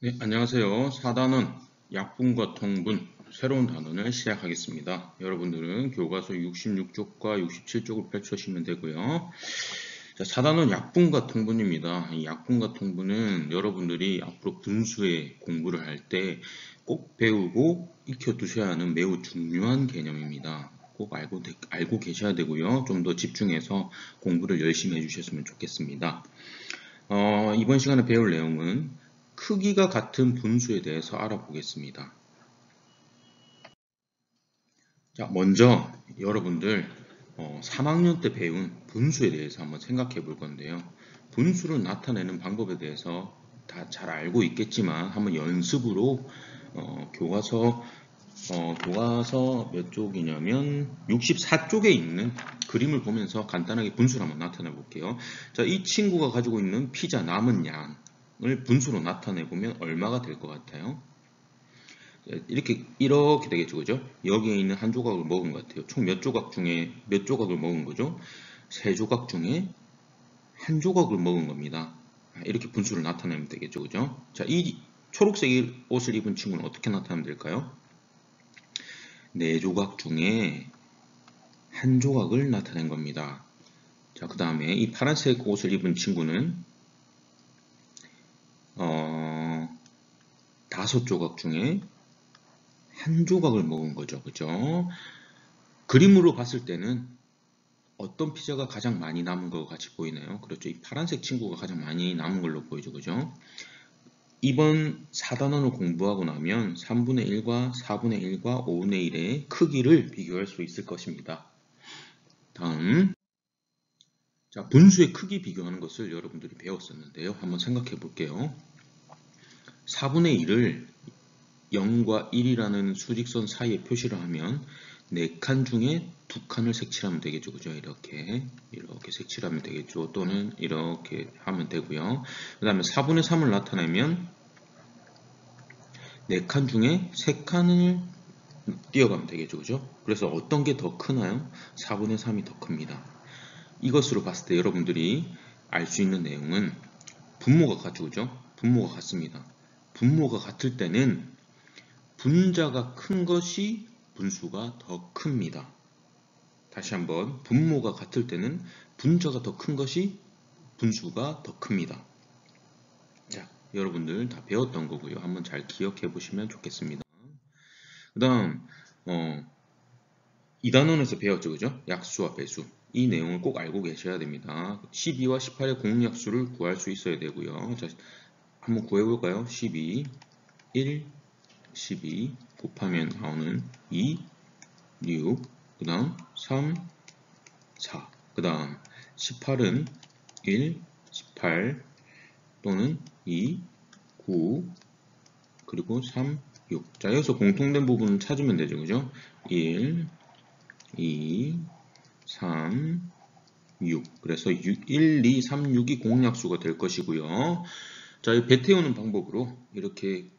네, 안녕하세요. 4단원 약분과 통분 새로운 단원을 시작하겠습니다. 여러분들은 교과서 66쪽과 67쪽을 펼쳐주시면 되고요. 자, 4단원 약분과 통분입니다. 이 약분과 통분은 여러분들이 앞으로 분수의 공부를 할 때 꼭 배우고 익혀두셔야 하는 매우 중요한 개념입니다. 꼭 알고 계셔야 되고요. 좀 더 집중해서 공부를 열심히 해주셨으면 좋겠습니다. 이번 시간에 배울 내용은 크기가 같은 분수에 대해서 알아보겠습니다. 자, 먼저 여러분들 3학년 때 배운 분수에 대해서 한번 생각해 볼 건데요. 분수를 나타내는 방법에 대해서 다 잘 알고 있겠지만 한번 연습으로 교과서 몇 쪽이냐면 64쪽에 있는 그림을 보면서 간단하게 분수를 한번 나타내 볼게요. 자, 이 친구가 가지고 있는 피자 남은 양을 분수로 나타내 보면 얼마가 될 것 같아요? 이렇게 되겠죠, 그죠? 여기에 있는 한 조각을 먹은 것 같아요. 총 몇 조각 중에 몇 조각을 먹은 거죠? 세 조각 중에 한 조각을 먹은 겁니다. 이렇게 분수를 나타내면 되겠죠, 그죠? 자, 이 초록색 옷을 입은 친구는 어떻게 나타내면 될까요? 네 조각 중에 한 조각을 나타낸 겁니다. 자, 그 다음에 이 파란색 옷을 입은 친구는 다섯 조각 중에 한 조각을 먹은 거죠, 그죠? 그림으로 봤을 때는 어떤 피자가 가장 많이 남은 것 같이 보이나요? 그렇죠. 이 파란색 친구가 가장 많이 남은 걸로 보이죠. 그죠? 이번 4단원을 공부하고 나면 3분의 1과 4분의 1과 5분의 1의 크기를 비교할 수 있을 것입니다. 다음, 자, 분수의 크기 비교하는 것을 여러분들이 배웠었는데요. 한번 생각해 볼게요. 4분의 1을 0과 1이라는 수직선 사이에 표시를 하면 4칸 중에 2칸을 색칠하면 되겠죠. 그죠? 이렇게 색칠하면 되겠죠. 또는 이렇게 하면 되고요. 그 다음에 4분의 3을 나타내면 4칸 중에 3칸을 띄어가면 되겠죠. 그죠? 그래서 어떤 게 더 크나요? 4분의 3이 더 큽니다. 이것으로 봤을 때 여러분들이 알 수 있는 내용은 분모가 같죠. 그죠? 분모가 같습니다. 분모가 같을 때는 분자가 큰 것이 분수가 더 큽니다. 다시 한번 분모가 같을 때는 분자가 더 큰 것이 분수가 더 큽니다. 자, 여러분들 다 배웠던 거고요. 한번 잘 기억해 보시면 좋겠습니다. 그 다음 2단원에서 배웠죠. 그죠? 약수와 배수. 이 내용을 꼭 알고 계셔야 됩니다. 12와 18의 공약수를 구할 수 있어야 되고요. 자, 한번 구해볼까요? 12, 1, 12 곱하면 나오는 2, 6, 그 다음 3, 4, 그 다음 18은 1, 18 또는 2, 9, 그리고 3, 6. 자, 여기서 공통된 부분을 찾으면 되죠. 그죠? 1, 2, 3, 6. 그래서 1, 2, 3, 6이 공약수가 될 것이고요. 자, 이 배 태우는 방법으로 이렇게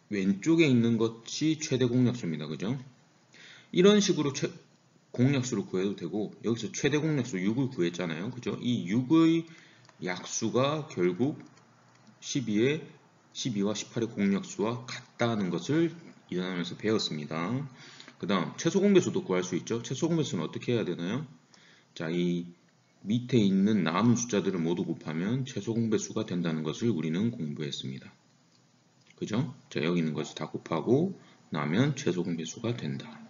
왼쪽에 있는 것이 최대 공약수입니다. 그죠? 이런 식으로 공약수를 구해도 되고 여기서 최대 공약수 6을 구했잖아요. 그죠? 이 6의 약수가 결국 12와 18의 공약수와 같다는 것을 이 단원에서 배웠습니다. 그 다음 최소 공배수도 구할 수 있죠. 최소 공배수는 어떻게 해야 되나요? 자, 이 밑에 있는 남은 숫자들을 모두 곱하면 최소 공배수가 된다는 것을 우리는 공부했습니다. 그죠? 자, 여기 있는 것을 다 곱하고 나면 최소 공배수가 된다.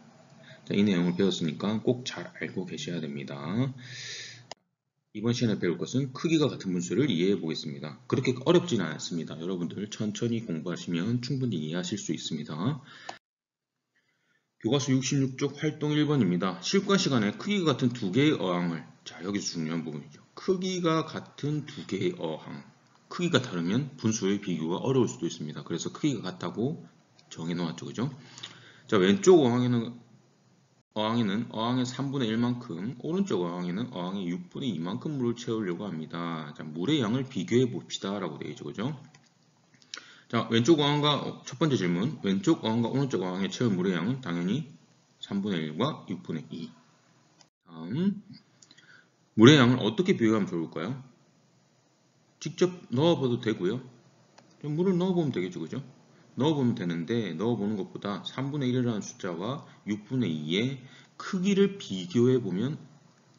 자, 이 내용을 배웠으니까 꼭 잘 알고 계셔야 됩니다. 이번 시간에 배울 것은 크기가 같은 분수를 이해해 보겠습니다. 그렇게 어렵지는 않습니다. 여러분들 천천히 공부하시면 충분히 이해하실 수 있습니다. 교과서 66쪽 활동 1번입니다. 실과 시간에 크기가 같은 두 개의 어항을, 자, 여기서 중요한 부분이죠. 크기가 같은 두 개의 어항. 크기가 다르면 분수의 비교가 어려울 수도 있습니다. 그래서 크기가 같다고 정해 놓았죠. 그죠? 자, 왼쪽 어항에는 어항의 3분의 1만큼, 오른쪽 어항에는 어항의 6분의 2만큼 물을 채우려고 합니다. 자, 물의 양을 비교해 봅시다. 라고 되어 있죠. 그죠? 자, 왼쪽 어항과, 첫 번째 질문. 왼쪽 어항과 오른쪽 어항에 채울 물의 양은 당연히 3분의 1과 6분의 2. 다음, 물의 양을 어떻게 비교하면 좋을까요? 직접 넣어봐도 되고요. 물을 넣어보면 되겠죠, 그죠? 넣어보면 되는데 넣어보는 것보다 3분의 1이라는 숫자와 6분의 2의 크기를 비교해보면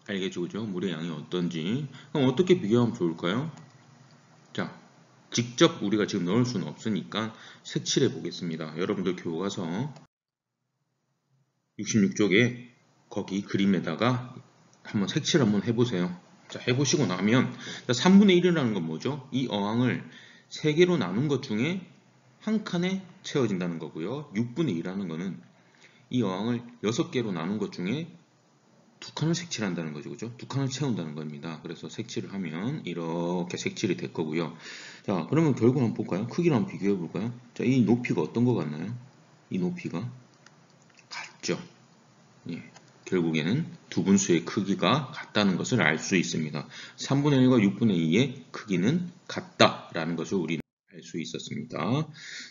알겠죠, 그죠? 물의 양이 어떤지. 그럼 어떻게 비교하면 좋을까요? 자, 직접 우리가 지금 넣을 수는 없으니까 색칠해 보겠습니다. 여러분들 교과서 66쪽에 거기 그림에다가 한번 색칠 한번 해보세요. 자, 해보시고 나면 3분의 1이라는 건 뭐죠? 이 어항을 3개로 나눈 것 중에 한 칸에 채워진다는 거고요. 6분의 2라는 거는 이 어항을 6개로 나눈 것 중에 2칸을 색칠한다는 거죠. 그죠? 2칸을 채운다는 겁니다. 그래서 색칠을 하면 이렇게 색칠이 될 거고요. 자, 그러면 결국 한번 볼까요? 크기를 한번 비교해 볼까요? 자, 이 높이가 어떤 것 같나요? 이 높이가 같죠? 예. 결국에는 두 분수의 크기가 같다는 것을 알 수 있습니다. 3분의 1과 6분의 2의 크기는 같다라는 것을 우리는 알 수 있었습니다.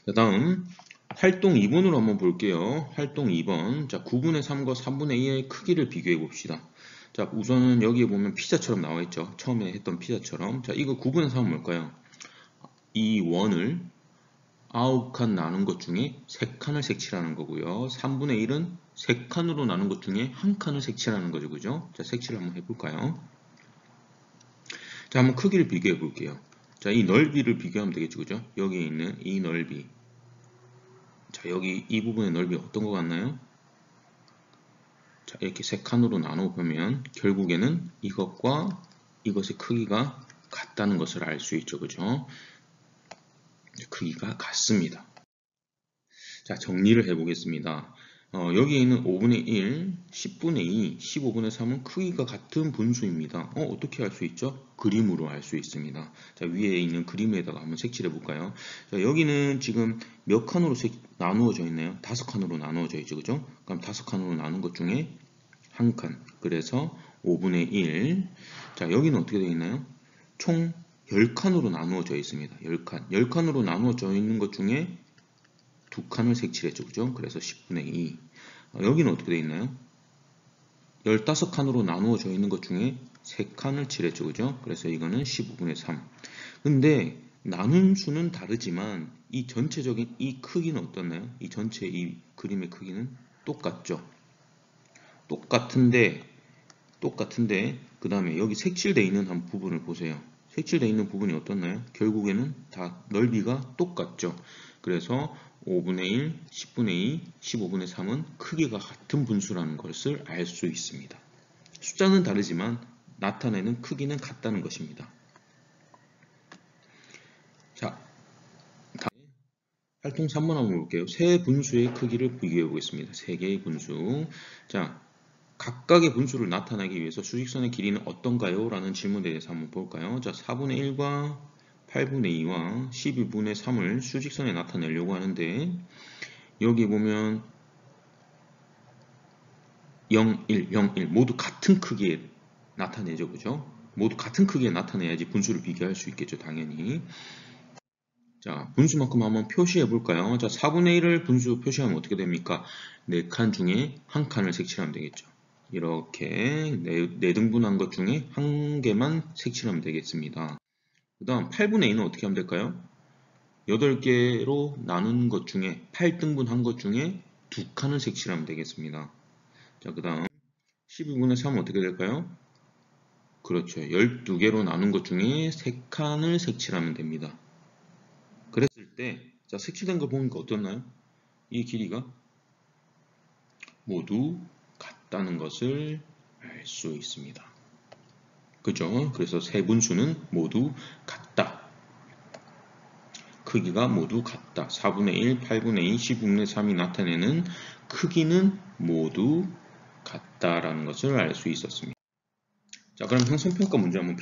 자, 다음 활동 2번으로 한번 볼게요. 활동 2번. 자, 9분의 3과 3분의 2의 크기를 비교해 봅시다. 자, 우선은 여기에 보면 피자처럼 나와 있죠. 처음에 했던 피자처럼. 자, 이거 9분의 3은 뭘까요? 이 원을 9칸 나눈 것 중에 3칸을 색칠하는 거고요. 3분의 1은 3칸으로 나눈 것 중에 1칸을 색칠하는 거죠. 그죠? 자, 색칠을 한번 해볼까요? 자, 한번 크기를 비교해 볼게요. 자, 이 넓이를 비교하면 되겠죠. 그죠? 여기에 있는 이 넓이. 자, 여기 이 부분의 넓이 어떤 것 같나요? 자, 이렇게 3칸으로 나눠 보면 결국에는 이것과 이것의 크기가 같다는 것을 알 수 있죠. 그죠? 크기가 같습니다. 자, 정리를 해보겠습니다. 여기에 있는 5분의 1, 10분의 2, 15분의 3은 크기가 같은 분수입니다. 어떻게 알 수 있죠? 그림으로 알 수 있습니다. 자, 위에 있는 그림에다가 한번 색칠해 볼까요? 자, 여기는 지금 몇 칸으로 나누어져 있나요? 5칸으로 나누어져 있죠. 그죠? 그럼 5칸으로 나눈 것 중에 한 칸. 그래서 5분의 1. 자, 여기는 어떻게 되어 있나요? 총 10칸으로 나누어져 있습니다. 10칸. 10칸으로 나누어져 있는 것 중에 2칸을 색칠했죠. 그죠? 그래서 10분의 2. 여기는 어떻게 되어 있나요? 15칸으로 나누어져 있는 것 중에 3칸을 칠했죠. 그죠? 그래서 이거는 15분의 3. 근데 나눈 수는 다르지만 이 전체적인 이 크기는 어떻나요? 이 전체 이 그림의 크기는 똑같죠. 똑같은데 그 다음에 여기 색칠되어 있는 한 부분을 보세요. 색칠되어 있는 부분이 어떻나요? 결국에는 다 넓이가 똑같죠. 그래서 5분의 1, 10분의 2, 15분의 3은 크기가 같은 분수라는 것을 알 수 있습니다. 숫자는 다르지만 나타내는 크기는 같다는 것입니다. 자, 다음 활동 3번 한번 볼게요. 세 분수의 크기를 비교해 보겠습니다. 세 개의 분수. 자, 각각의 분수를 나타내기 위해서 수직선의 길이는 어떤가요? 라는 질문에 대해서 한번 볼까요? 자, 4분의 1과 8분의 2와 12분의 3을 수직선에 나타내려고 하는데 여기 보면 0, 1, 0, 1 모두 같은 크기에 나타내죠. 그죠? 모두 같은 크기에 나타내야지 분수를 비교할 수 있겠죠. 당연히. 자, 분수만큼 한번 표시해 볼까요? 자, 4분의 1을 분수 표시하면 어떻게 됩니까? 4칸 중에 한 칸을 색칠하면 되겠죠. 이렇게 4등분한 것 중에 한 개만 색칠하면 되겠습니다. 그 다음 8분의 2는 어떻게 하면 될까요? 8개로 나눈 것 중에 8등분한 것 중에 2칸을 색칠하면 되겠습니다. 자, 그 다음 12분의 3은 어떻게 될까요? 그렇죠. 12개로 나눈 것 중에 3칸을 색칠하면 됩니다. 그랬을 때, 자, 색칠된 거 보니까 어떻나요? 이 길이가 모두 같다는 것을 알 수 있습니다. 그죠? 그래서 세 분수는 모두 같다. 크기가 모두 같다. 4분의 1, 8분의 2, 15분의 3이 나타내는 크기는 모두 같다라는 것을 알 수 있었습니다. 자, 그럼 형성평가 문제 한번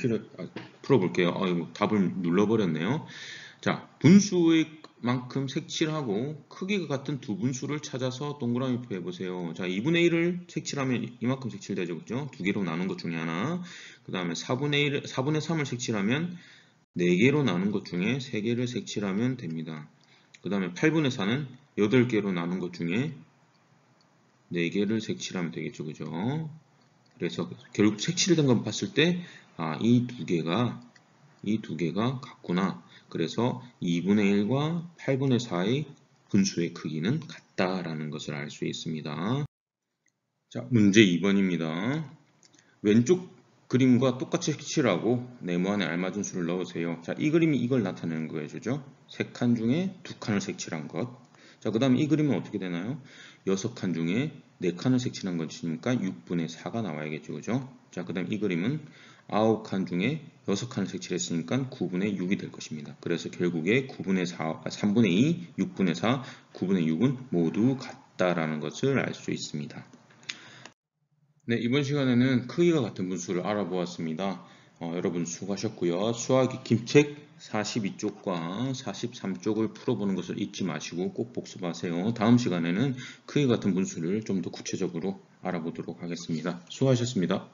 풀어볼게요. 아이고, 답을 눌러버렸네요. 자, 분수의 만큼 색칠하고 크기가 같은 두 분수를 찾아서 동그라미표 해보세요. 자, 2분의 1을 색칠하면 이만큼 색칠되죠. 그죠? 두 개로 나눈 것 중에 하나. 그 다음에 4분의 3을 색칠하면 4개로 나눈 것 중에 3개를 색칠하면 됩니다. 그 다음에 8분의 4는 8개로 나눈 것 중에 4개를 색칠하면 되겠죠. 그죠? 그래서 결국 색칠된 걸 봤을 때, 이 두 개가 같구나. 그래서 2분의 1과 8분의 4의 분수의 크기는 같다라는 것을 알 수 있습니다. 자, 문제 2번입니다. 왼쪽 그림과 똑같이 색칠하고 네모 안에 알맞은 수를 넣으세요. 자, 이 그림이 이걸 나타내는 거예요. 그죠? 3칸 중에 2칸을 색칠한 것. 자, 그 다음에 이 그림은 어떻게 되나요? 6칸 중에 4칸을 색칠한 것이니까 6분의 4가 나와야겠죠. 그죠? 자, 그 다음 이 그림은 9칸 중에 6칸을 색칠했으니까 9분의 6이 될 것입니다. 그래서 결국에 9분의 4, 3분의 2, 6분의 4, 9분의 6은 모두 같다라는 것을 알 수 있습니다. 네, 이번 시간에는 크기가 같은 분수를 알아보았습니다. 여러분 수고하셨고요. 수학의 김책 42쪽과 43쪽을 풀어보는 것을 잊지 마시고 꼭 복습하세요. 다음 시간에는 크기 같은 분수를 좀 더 구체적으로 알아보도록 하겠습니다. 수고하셨습니다.